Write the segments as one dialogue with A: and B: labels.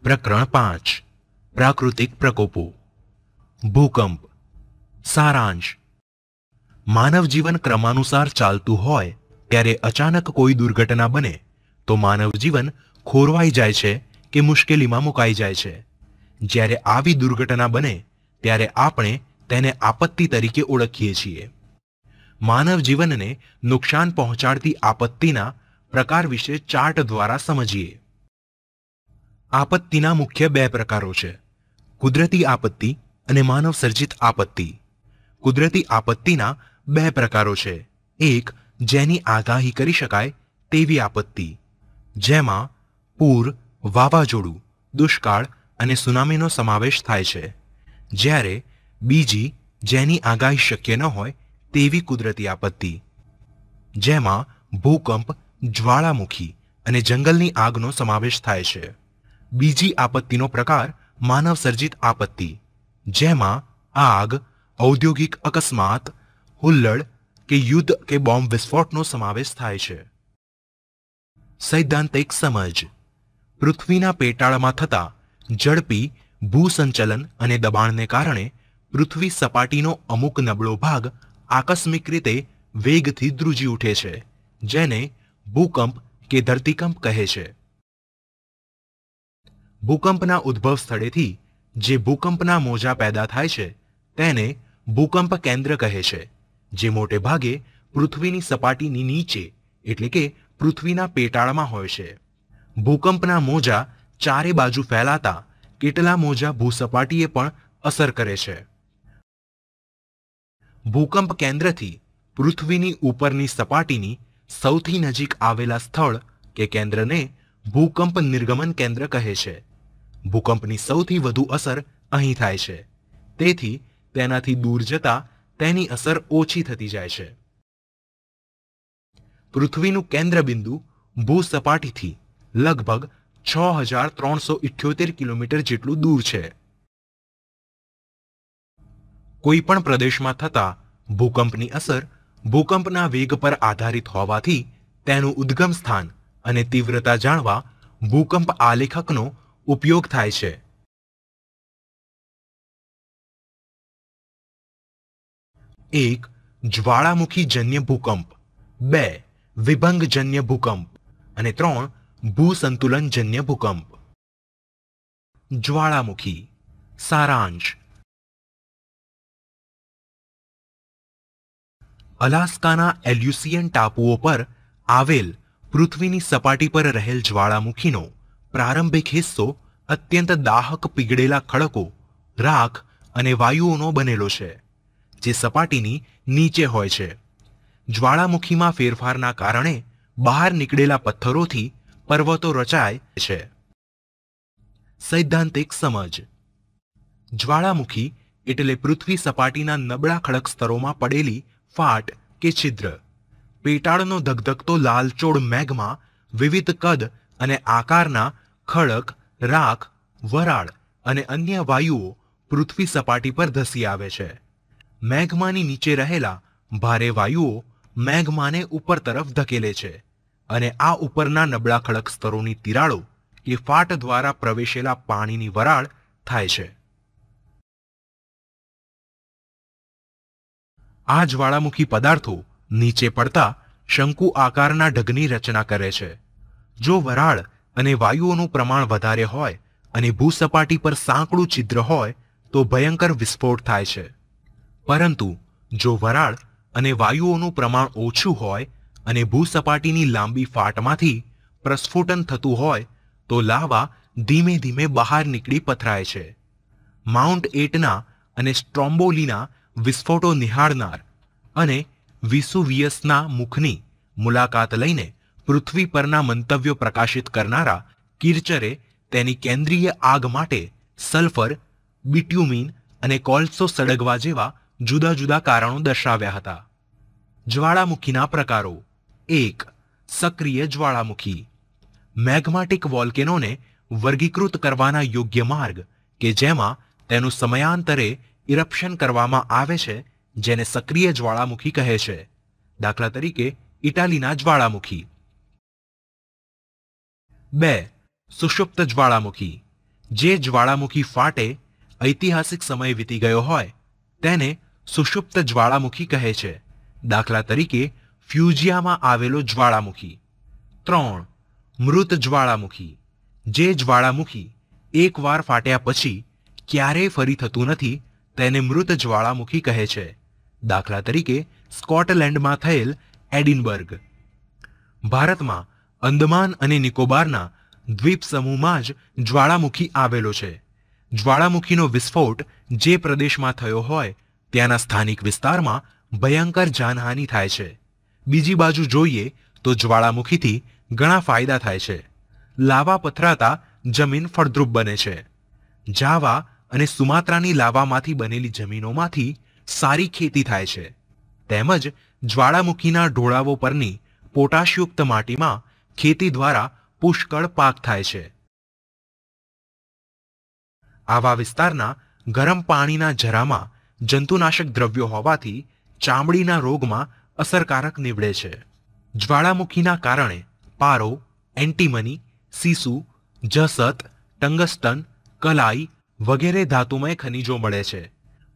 A: પ્રકરણ 5 પ્રાકૃતિક પ્રકોપો. ભૂકંપ. સારાંશ. માનવ જીવન ક્રમાનુસાર ચાલતું હોય ત્યારે અચાનક કોઈ દુર્ઘટના બને તો માનવ જીવન ખોરવાઈ જાય છે કે મુશ્કેલીમાં મુકાઈ જાય છે. જ્યારે આવી દુર્ઘટના બને ત્યારે આપણે તેને આપત્તિ તરીકે ઓળખીએ છીએ. માનવ જીવનને નુકસાન પહોંચાડતી આપત્તિના પ્રકાર વિશે ચાર્ટ દ્વારા સમજીએ. આપત્તિના મુખ્ય બે પ્રકારો છે: કુદરતી આપત્તિ અને માનવ સર્જિત આપત્તિ. કુદરતી આપત્તિના બે પ્રકારો છે. એક, જેની આગાહી કરી શકાય તેવી આપત્તિ, જેમાં પૂર, વાવાઝોડું, દુષ્કાળ અને સુનામીનો સમાવેશ થાય છે. જ્યારે બીજી, જેની આગાહી શક્ય ન હોય તેવી કુદરતી આપત્તિ, જેમાં ભૂકંપ, જ્વાળામુખી અને જંગલની આગનો સમાવેશ થાય છે. બીજી આપત્તિનો પ્રકાર માનવ સર્જિત આપત્તિ, જેમાં આગ, ઔદ્યોગિક અકસ્માત, હુલ્લડ કે યુદ્ધ કે બોમ્બ વિસ્ફોટનો સમાવેશ થાય છે. સૈદ્ધાંતિક સમજ. પૃથ્વીના પેટાળમાં થતા ઝડપી ભૂસંચલન અને દબાણને કારણે પૃથ્વી સપાટીનો અમુક નબળો ભાગ આકસ્મિક રીતે વેગથી ધ્રુજી ઉઠે છે, જેને ભૂકંપ કે ધરતીકંપ કહે છે. ભૂકંપના ઉદ્ભવ સ્થળેથી જે ભૂકંપના મોજા પેદા થાય છે તેને ભૂકંપ કેન્દ્ર કહે છે, જે મોટે ભાગે પૃથ્વીની સપાટીની નીચે એટલે કે પૃથ્વીના પેટાળમાં હોય છે. ભૂકંપના મોજા ચારે બાજુ ફેલાતા કેટલા મોજા ભૂસપાટીએ પણ અસર કરે છે. ભૂકંપ કેન્દ્રથી પૃથ્વીની ઉપરની સપાટીની સૌથી નજીક આવેલા સ્થળ કે કેન્દ્રને ભૂકંપ નિર્ગમન કેન્દ્ર કહે છે. ભૂકંપની સૌથી વધુ અસર અહીં થાય છે, તેથી તેનાથી દૂર જતા તેની અસર ઓછી થતી જાય છે. પૃથ્વીનું કેન્દ્રબિંદુ ભૂસપાટીથી લગભગ 6378 કિલોમીટર જેટલું દૂર છે. કોઈ પણ પ્રદેશમાં થતા ભૂકંપની અસર ભૂકંપના વેગ પર આધારિત હોવાથી તેનું ઉદ્ગમ સ્થાન અને તીવ્રતા જાણવા ભૂકંપ આલેખકનો ઉપયોગ થાય છે. એક, જ્વાળામુખીજન્ય ભૂકંપ. 2, વિભંગજન્ય ભૂકંપ. અને 3, ભૂસંતુલનજન્ય ભૂકંપ. જ્વાળામુખી. સારાંશ. અલાસ્કાના એલ્યુસિયન ટાપુઓ પર આવેલ પૃથ્વીની સપાટી પર રહેલ જ્વાળામુખીનો પ્રારંભિક હિસ્સો અત્યંત દાહક પીગળેલા ખડકો, રાખ અને વાયુઓનો બનેલો છે, જે સપાટીની નીચે હોય છે. જ્વાળામુખીમાં ફેરફારના કારણે બહાર નીકળેલા પથ્થરોથી પર્વતો રચાય છે. સૈદ્ધાંતિક સમજ. જ્વાળામુખી એટલે પૃથ્વી સપાટીના નબળા ખડક સ્તરોમાં પડેલી ફાટ કે છિદ્ર. પેટાળનો ધગધગતો લાલચોળ મેઘમાં વિવિધ કદ અને આકારના ખડક, રાખ, વરાળ અને અન્ય વાયુઓ પૃથ્વી સપાટી પર ધસી આવે છે. મેઘમાની નીચે રહેલા ભારે વાયુઓ મેઘમાને ઉપર તરફ ધકેલે છે અને આ ઉપરના નબળા ખડક સ્તરોની તિરાડો કે ફાટ દ્વારા પ્રવેશેલા પાણીની વરાળ થાય છે. આ જ્વાળામુખી પદાર્થો નીચે પડતા શંકુ આકારના ઢગની રચના કરે છે. જો વરાળ અને વાયુઓનું પ્રમાણ વધારે હોય અને ભૂસપાટી પર સાંકડું છિદ્ર હોય તો ભયંકર વિસ્ફોટ થાય છે. પરંતુ જો વરાળ અને વાયુઓનું પ્રમાણ ઓછું હોય અને ભૂસપાટીની લાંબી ફાટમાંથી પ્રસ્ફોટન થતું હોય તો લાવા ધીમે ધીમે બહાર નીકળી પથરાય છે. માઉન્ટ એટના અને સ્ટ્રોમ્બોલીના વિસ્ફોટો નિહાળનાર અને વિસુવિયસના મુખની મુલાકાત લઈને પૃથ્વી પરના મંતવ્યો પ્રકાશિત કરનારા કિર્ચરે તેની કેન્દ્રીય આગ માટે સલ્ફર, બિટ્યુમિન અને કોલસો સળગવા જેવા જુદા જુદા કારણો દર્શાવ્યા હતા. જ્વાળામુખીના પ્રકારો. 1, સક્રિય જ્વાળામુખી. મેગ્માટિક વોલ્કેનોને વર્ગીકૃત કરવાના યોગ્ય માર્ગ કે જેમાં તેનું સમયાંતરે ઇરપ્શન કરવામાં આવે છે, જેને સક્રિય જ્વાળામુખી કહે છે. દાખલા તરીકે ઇટાલીના જ્વાળામુખી. 2, સુષુપ્ત જ્વાળામુખી. જે જ્વાળામુખી ફાટે ઐતિહાસિક સમય વીતી ગયો હોય તેને સુષુપ્ત જ્વાળામુખી કહે છે. દાખલા તરીકે ફ્યુજિયામાં આવેલો જ્વાળામુખી. 3. મૃત જ્વાળામુખી. જે જ્વાળામુખી એકવાર ફાટ્યા પછી ક્યારેય ફરી થતું નથી તેને મૃત જ્વાળામુખી કહે છે. દાખલા તરીકે સ્કોટલેન્ડમાં થયેલ એડિનબર્ગ. ભારતમાં અંદમાન અને નિકોબારના દ્વીપ સમૂહમાં જ જ્વાળામુખી આવેલો છે. જ્વાળામુખીનો વિસ્ફોટ જે પ્રદેશમાં થયો હોય ત્યાંના સ્થાનિક વિસ્તારમાં ભયંકર જાનહાનિ થાય છે. બીજી બાજુ જોઈએ તો જ્વાળામુખીથી ઘણા ફાયદા થાય છે. લાવા પથરાતા જમીન ફળદ્રુપ બને છે. જાવા અને સુમાત્રાની લાવામાંથી બનેલી જમીનોમાંથી સારી ખેતી થાય છે. તેમજ જ્વાળામુખીના ઢોળાવો પરની પોટાશયુક્ત માટીમાં ખેતી દ્વારા પુષ્કળ પાક થાય છે. આવા વિસ્તારના ગરમ પાણીના જરામાં જંતુનાશક દ્રવ્યો હોવાથી ચામડીના રોગમાં અસરકારક નીવડે છે. જ્વાળામુખીના કારણે પારો, એન્ટીમની, સીસુ, જસત, ટંગસ્ટન, કલાઈ વગેરે ધાતુમય ખનિજો મળે છે.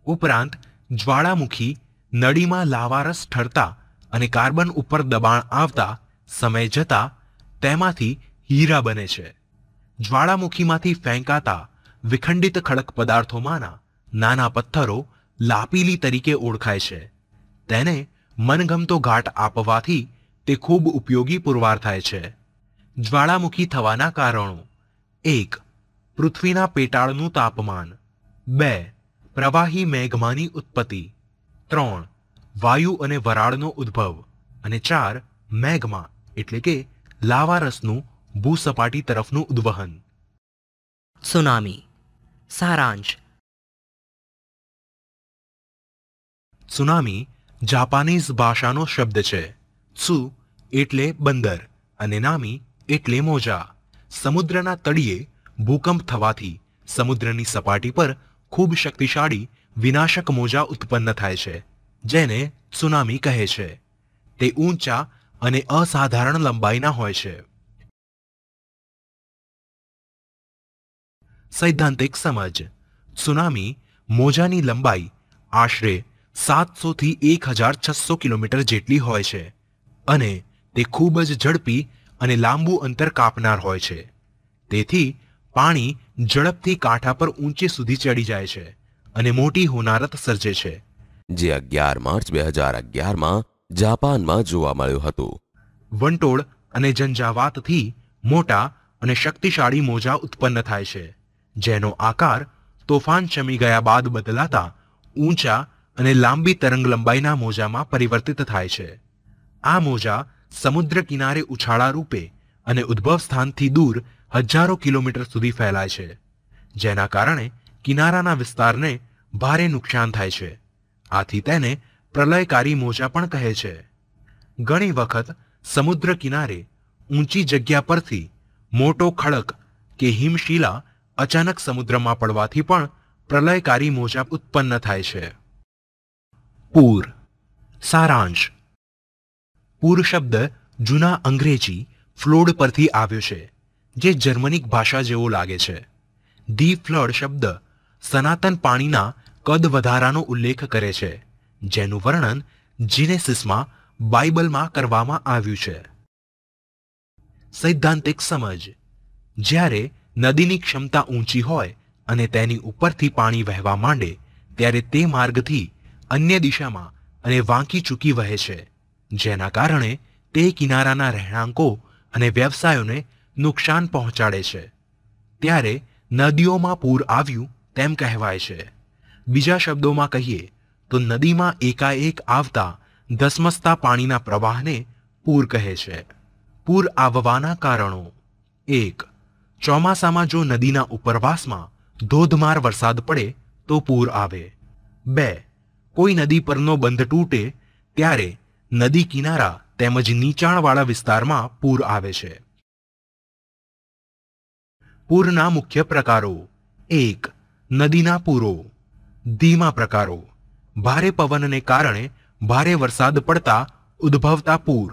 A: ઉપરાંત જ્વાળામુખી નળીમાં લાવારસ ઠરતા અને કાર્બન ઉપર દબાણ આવતા સમય જતા તેમાંથી હીરા બને છે. જ્વાળામુખીમાંથી ફેંકાતા વિખંડિત ખડક પદાર્થોમાંના નાના પથ્થરો લાપીલી તરીકે ઓળખાય છે. તેને મનગમતો ઘાટ આપવાથી તે ખૂબ ઉપયોગી પુરવાર થાય છે. જ્વાળામુખી થવાના કારણો: 1. પૃથ્વીના પેટાળનું તાપમાન. 2. પ્રવાહી મેઘમાની ઉત્પત્તિ. 3. વાયુ અને વરાળનો ઉદ્ભવ. અને 4. મેઘમા એટલે કે લાવારસનું ભૂસપાટી તરફનું ઉદ્વહન.
B: સુનામી. સારાંશ.
A: સુનામી જાપાનીઝ ભાષાનો શબ્દ છે. ત્સુ એટલે બંદર અને નામી એટલે મોજા. સમુદ્રના તળિયે ભૂકંપ થવાથી સમુદ્રની સપાટી પર ખૂબ શક્તિશાળી વિનાશક મોજા ઉત્પન્ન થાય છે, જેને ત્સુનામી કહે છે. તે ઊંચા અને અસાધારણ લંબાઈના હોય છે. સૈદ્ધાંતિક સમજ: ત્સુનામી મોજાની લંબાઈ આશરે 700 થી 1600 કિલોમીટર જેટલી હોય છે અને તે ખૂબ જ ઝડપી અને લાંબુ અંતર કાપનાર હોય છે. તેથી પાણી ઝડપથી કાંઠા પર ઊંચે સુધી ચડી જાય છે અને મોટી હોનારત સર્જે છે.
C: જે 11 માર્ચ 2011માં જાપાનમાં જોવા મળ્યું હતું.
A: વંટોળ અને ઝંઝાવાતથી મોટા અને શક્તિશાળી મોજા ઉત્પન્ન થાય છે, જેનો આકાર તોફાન શમી ગયા બાદ બદલાતા ઊંચા અને લાંબી તરંગ લંબાઈના મોજામાં પરિવર્તિત થાય છે. આ મોજા સમુદ્ર કિનારે ઉછાળા રૂપે અને ઉદ્ભવ સ્થાનથી દૂર હજારો કિલોમીટર સુધી ફેલાય છે, જેના કારણે કિનારાના વિસ્તારને ભારે નુકસાન થાય છે. આથી તેને પ્રલયકારી મોજા પણ કહે છે. ઘણી વખત સમુદ્ર કિનારે ઊંચી જગ્યા પરથી મોટો ખડક કે હિમશિલા અચાનક સમુદ્રમાં પડવાથી પણ પ્રલયકારી મોજા ઉત્પન્ન થાય છે. પૂર. સારાંશ. પૂર શબ્દ જૂના અંગ્રેજી ફ્લોડ પરથી આવ્યો છે, જે જર્મનિક ભાષા જેવો લાગે છે. ધી ફ્લડ શબ્દ સનાતન પાણીના કદ વધારાનો ઉલ્લેખ કરે છે, જેનું વર્ણન જીનેસિસમાં બાઇબલમાં કરવામાં આવ્યું છે. સૈદ્ધાંતિક સમજ: જ્યારે નદીની ક્ષમતા ઊંચી હોય અને તેની ઉપરથી પાણી વહેવા માંડે ત્યારે તે માર્ગથી અન્ય દિશામાં અને વાંકી ચૂકી વહે છે, જેના કારણે તે કિનારાના રહેણાંકો અને વ્યવસાયોને નુકસાન પહોંચાડે છે. ત્યારે નદીઓમાં પૂર આવ્યું તેમ કહેવાય છે. બીજા શબ્દોમાં કહીએ તો નદીમાં એકાએક આવતા ધસમસતા પાણીના પ્રવાહને પૂર કહે છે. પૂર આવવાના કારણો: 1. ચોમાસામાં જો નદીના ઉપરવાસમાં ધોધમાર વરસાદ પડે તો પૂર આવે. 2. કોઈ નદી પરનો બંધ તૂટે ત્યારે નદી કિનારા તેમજ નીચાણવાળા વિસ્તારમાં પૂર આવે છે. પૂરના મુખ્ય પ્રકારો: 1. નદીના પૂરો. ધીમા પ્રકારો: ભારે પવનને કારણે ભારે વરસાદ પડતા ઉદ્ભવતા પૂર.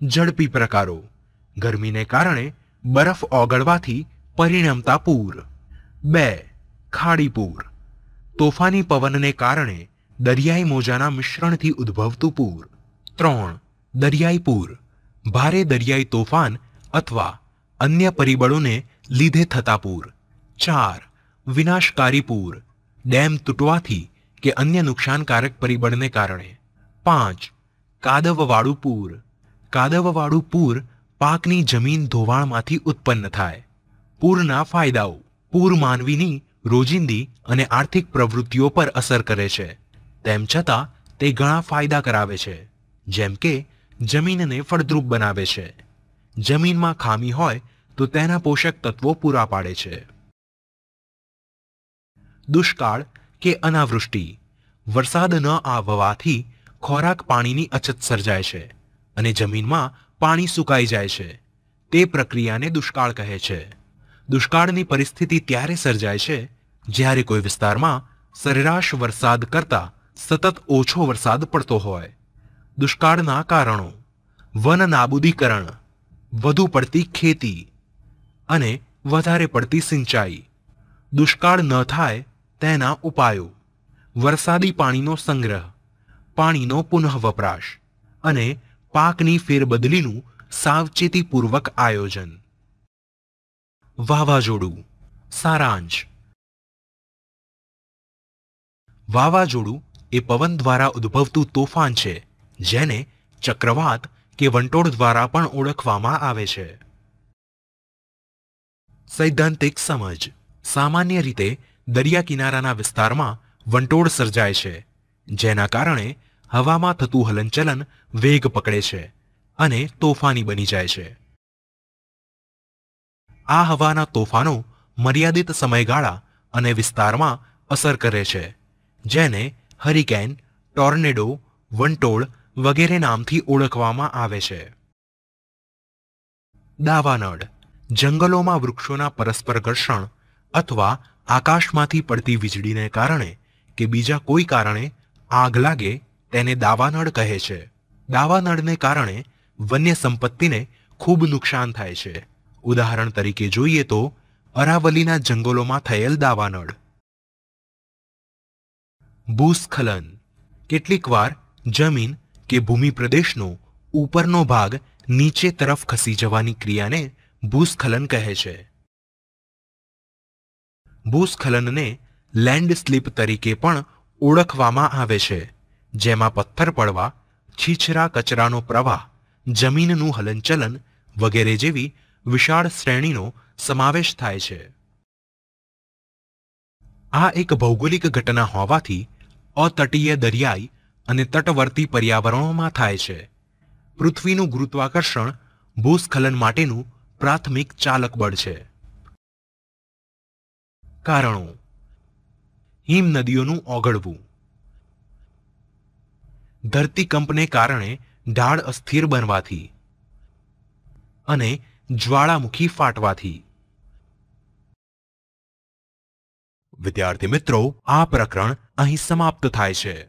A: ઝડપી પ્રકારો: ગરમીને કારણે બરફ ઓગળવાથી પરિણમતા પૂર. 2. ખાડી પૂર. તોફાની પવનને કારણે દરિયાઈ મોજાના મિશ્રણથી ઉદ્ભવતું પૂર. 3. દરિયાઈ પૂર. ભારે દરિયાઈ તોફાન અથવા અન્ય પરિબળોને લીધે થતા પૂર. 4. વિનાશકારી પૂર. ડેમ તૂટવાથી કે અન્ય નુકસાનકારક પરિબળને કારણે. 5. કાદવવાળું પૂર. કાદવવાળું પૂર પાકની જમીન ધોવાણમાંથી ઉત્પન્ન થાય. પૂરના ફાયદાઓ. પૂર માનવીની રોજિંદી અને આર્થિક પ્રવૃત્તિઓ પર અસર કરે છે. તેમ છતાં તે ઘણા ફાયદા કરાવે છે, જેમ કે જમીનને ફળદ્રુપ બનાવે છે. જમીનમાં ખામી હોય તો તેના પોષક તત્વો પૂરા પાડે છે. દુષ્કાળ કે અનાવૃષ્ટિ. વરસાદ ન આવવાથી ખોરાક પાણીની અછત સર્જાય છે અને જમીનમાં પાણી સુકાઈ જાય છે. તે પ્રક્રિયાને દુષ્કાળ કહે છે. દુષ્કાળની પરિસ્થિતિ ત્યારે સર્જાય છે જ્યારે કોઈ વિસ્તારમાં સરેરાશ વરસાદ કરતાં સતત ઓછો વરસાદ પડતો હોય. દુષ્કાળના કારણો. વન નાબૂદીકરણ, વધુ પડતી ખેતી અને વધારે પડતી સિંચાઈ. દુષ્કાળ ન થાય તેના ઉપાયો. વરસાદી પાણીનો સંગ્રહ, પાણીનો પુનઃવપરાશ અને પાકની ફેરબદલીનું સાવચેતીપૂર્વક આયોજન. વાવાઝોડું. સારાંશ. વાવાઝોડું એ પવન દ્વારા ઉદ્ભવતું તોફાન છે, જેને ચક્રવાત કે વંટોળ દ્વારા પણ ઓળખવામાં આવે છે. સૈદ્ધાંતિક સમજ. સામાન્ય રીતે દરિયા કિનારાના વિસ્તારમાં વંટોળ સર્જાય છે, જેના કારણે હવામાં થતું હલનચલન વેગ પકડે છે અને તોફાની બની જાય છે. આ હવાના તોફાનો મર્યાદિત સમયગાળા અને વિસ્તારમાં અસર કરે છે, જેને હરિકેન, ટોર્નેડો, વંટોળ વગેરે નામથી ઓળખવામાં આવે છે. દાવાનળ. જંગલોમાં વૃક્ષોના પરસ્પર ઘર્ષણ અથવા આકાશમાંથી પડતી વીજળીને કારણે કે બીજા કોઈ કારણે આગ લાગે તેને દાવાનળ કહે છે. દાવાનળને કારણે વન્ય સંપત્તિને ખૂબ નુકસાન થાય છે. ઉદાહરણ તરીકે જોઈએ તો અરાવલીના જંગલોમાં થયેલ દાવાનળ. ભૂસ્ખલન. કેટલીકવાર જમીન કે ભૂમિ પ્રદેશનો ઉપરનો ભાગ નીચે તરફ ખસી જવાની ક્રિયાને ભૂસ્ખલન કહે છે. ભૂસ્ખલનને લેન્ડસ્લીપ તરીકે પણ ઓળખવામાં આવે છે, જેમાં પથ્થર પડવા, છીછરા કચરાનો પ્રવાહ, જમીનનું હલનચલન વગેરે જેવી વિશાળ શ્રેણીનો સમાવેશ થાય છે. આ એક ભૌગોલિક ઘટના હોવાથી અતટીય દરિયાઈ અને તટવર્તી પર્યાવરણોમાં થાય છે. પૃથ્વીનું ગુરુત્વાકર્ષણ ભૂસ્ખલન માટેનું પ્રાથમિક ચાલક બળ છે. કારણો. હિમનદીઓનું ઓગળવું. ધરતીકંપને કારણે ઢાળ અસ્થિર બનવાથી અને જ્વાળામુખી ફાટવાથી. વિદ્યાર્થી મિત્રો, આ પ્રકરણ અહીં સમાપ્ત થાય છે.